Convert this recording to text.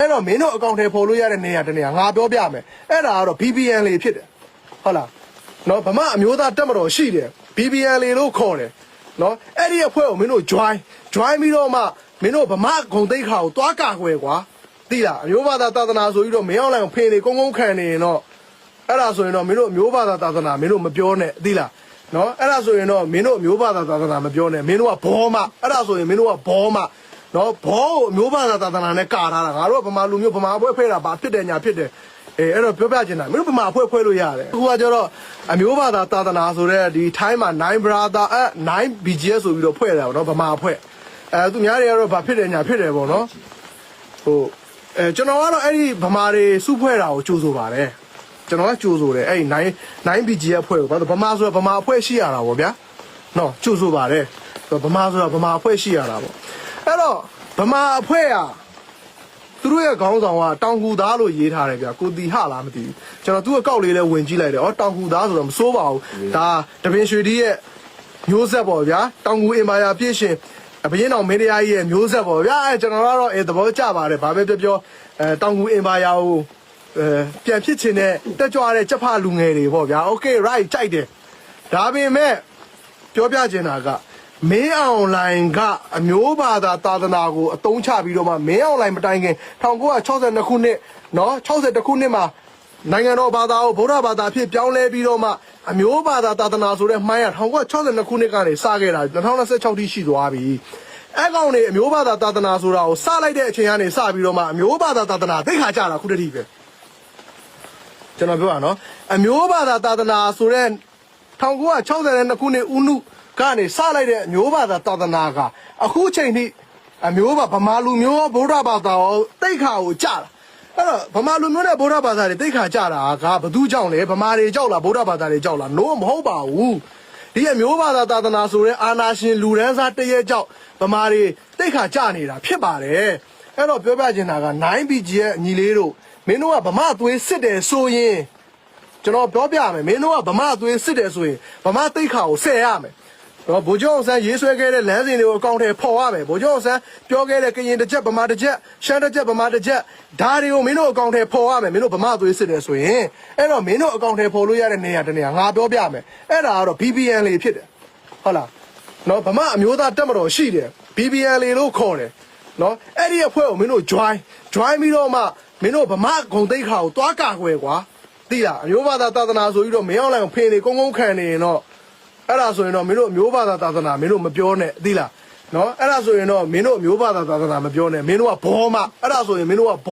အဲ့တော့မင်းတို့အကောင့်ထဲပေါ်လို့ရတဲ့နေရာတနေရာငါပြောပြမယ်အဲ့ဒါကတော့ BBN လေဖြစ်တယ်ဟုတ်လားနော်ဗမာအမျိုးသားတက်မတော်ရှိတယ် BBN လေလို့ခေါ်တယ်နော်အဲ့ဒီအဖွဲ့ကိုမင်းတို့ join ပြီးတော့မှမင်းတို့ဗမာဂုံတိတ်ခါကိုတွားကာကွယ်ကွာသိလားအမျိုးဘာသာသာသနာဆိုပြီးတော့မင်းအောင်လိုက်ကိုဖေးနေကုန်းခံနေရင်တော့အဲ့ဒါဆိုရင်တော့မင်းတို့အမျိုးဘာသာသာသနာမင်းတို့မပြောနဲ့သိလားနော်အဲ့ဒါဆိုရင်တော့မင်းတို့အမျိုးဘာသာသာသနာမပြောနဲ့မင်းတို့ကဘောမအဲ့ဒါဆိုရင်မင်းတို့ကဘောမနော်ဘောကိုအမျိုးဘာသာသာသနာနဲ့ကာထားတာငါတို့ကဗမာလူမျိုးဗမာအဖွဲ့ဖဲတာဘာဖြစ်တယ်ညာဖြစ်တယ်အဲ့တော့ပြောပြချင်တာမင်းတို့ဗမာအဖွဲ့ဖွဲ့လို့ရတယ်အခုကကျတော့အမျိုးဘာသာသာသနာဆိုတဲ့ဒီထိုင်းမှာ9 brother 9 BGS ဆိုပြီးတော့ဖွဲ့တာပေါ့နော်ဗမာအဖွဲ့သူများတွေကတော့ဘာဖြစ်တယ်ညာဖြစ်တယ်ပေါ့နော်ဟိုကျွန်တော်ကတော့အဲ့ဒီဗမာတွေစုဖွဲ့တာကိုကြိုးဆိုပါတယ်ကျွန်တော်ကကြိုးဆိုတယ်အဲ့ဒီ9 BGS အဖွဲ့ကိုဘာလို့ဗမာဆိုတာဗမာအဖွဲ့ရှိရတာပေါ့ဗျာနော်ကြိုးဆိုပါတယ်ဗမာဆိုတာဗမာအဖွဲ့ရှိရတာပေါ့အဲ့တော့ဗမာအဖွဲ့ကသူတို့ရဲ့ခေါင်းဆောင်ကတောင်ကူသားလို့ရေးထားတယ်ဗျာကိုတီဟလားမသိဘူးကျွန်တော်သူ့အကောက်လေးလဲဝင်ကြည့်လိုက်တယ်တောင်ကူသားဆိုတော့မစိုးပါဘူးဒါတပင်ရွှေဒီရဲ့မျိုးဆက်ပေါ့ဗျာတောင်ကူအင်ပါယာပြည့်ရှင်အဘရင်တော်မင်းတရားကြီးရဲ့မျိုးဆက်ပေါ့ဗျာကျွန်တော်ကတော့သဘောကျပါတယ်ဘာပဲပြောတောင်ကူအင်ပါယာကိုပြန်ဖြစ်ချင်တဲ့တက်ကြွတဲ့ချက်ဖလူငယ်တွေပေါ့ဗျာ okay right ကြိုက်တယ်ဒါပေမဲ့ပြောပြချင်တာကမင်းအောင်လိုင်ကအမျိုးဘာသာသာသနာကိုအတုံးချပြီးတော့မှမင်းအောင်လိုင်မတိုင်ခင်1962ခုနှစ်နော်62ခုနှစ်မှာနိုင်ငံတော်ဘာသာကိုဗုဒ္ဓဘာသာဖြစ်ပြောင်းလဲပြီးတော့မှအမျိုးဘာသာသာသနာဆိုတဲ့မှိုင်းရ1962ခုနှစ်ကနေစခဲ့တာ2026ထိရှိသွားပြီအဲ့ကောင်နေအမျိုးဘာသာသာသနာဆိုတာကိုစလိုက်တဲ့အချိန်ကနေစပြီးတော့မှအမျိုးဘာသာသာသနာသိခါကြတာခုတည်းပဲကျွန်တော်ပြောရနော်အမျိုးဘာသာသာသနာဆိုတဲ့1962ခုနှစ်ဦးနုကနေစလိုက်တဲ့အမျိုးဘာသာသာသနာကအခုချိန်ထိအမျိုးဗမာလူမျိုးဗုဒ္ဓဘာသာကိုတိတ်ခါကိုကြတာအဲ့တော့ဗမာလူမျိုးနဲ့ဗုဒ္ဓဘာသာတွေတိတ်ခါကြတာကဘသူကြောင့်လဲဗမာတွေကြောက်လားဗုဒ္ဓဘာသာတွေကြောက်လားလို့မဟုတ်ပါဘူးဒီအမျိုးဘာသာသာသနာဆိုတဲ့အာနာရှင်လူရန်စားတရက်ကြောက်ဗမာတွေတိတ်ခါကြနေတာဖြစ်ပါတယ်အဲ့တော့ပြောပြချင်တာက 9BG ရဲ့ညီလေးတို့မင်းတို့ကဗမာသွေးစစ်တယ်ဆိုရင်ကျွန်တော်ပြောပြမယ်မင်းတို့ကဗမာသွေးစစ်တယ်ဆိုရင်ဗမာတိတ်ခါကိုဆယ်ရမယ်ဗိုလ်ချုပ်အောင်ဆန်းရေးဆွဲခဲ့တဲ့လမ်းစဉ်တွေကိုအကောင့်ထဲပေါ်ရမယ်ဗိုလ်ချုပ်အောင်ဆန်းပြောခဲ့တဲ့ကရင်တစ်ချက်ဗမာတစ်ချက်ရှမ်းတစ်ချက်ဗမာတစ်ချက်ဒါတွေကိုမင်းတို့အကောင့်ထဲပေါ်ရမယ်မင်းတို့ဗမာသွေးစစ်တယ်ဆိုရင်အဲ့တော့မင်းတို့အကောင့်ထဲပေါ်လို့ရတဲ့နေရာတနေရာငါပြောပြမယ်အဲ့ဒါကတော့ BBN လေဖြစ်တယ်ဟုတ်လားနော်ဗမာအမျိုးသားတက်မတော်ရှိတယ် BBN လေလို့ခေါ်တယ်နော်အဲ့ဒီအဖွဲ့ကိုမင်းတို့ join ပြီးတော့မှမင်းတို့ဗမာဂုံတိတ်ခါကိုတွားကာကွယ်ကွာသိလားအမျိုးဘာသာသာသနာဆိုပြီးတော့မင်းအောင်လိုက်ကိုဖေးနေကုန်းခံနေရင်တော့အဲ့ဒါဆိုရင်တော့မင်းတို့အမျိုးဘာသာသာသနာမင်းတို့မပြောနဲ့သိလားနော်အဲ့ဒါဆိုရင်တော့မင်းတို့အမျိုးဘာသာသာသနာမပြောနဲ့မင်းတို့ကဘောမအဲ့ဒါဆိုရင်မင်းတို့က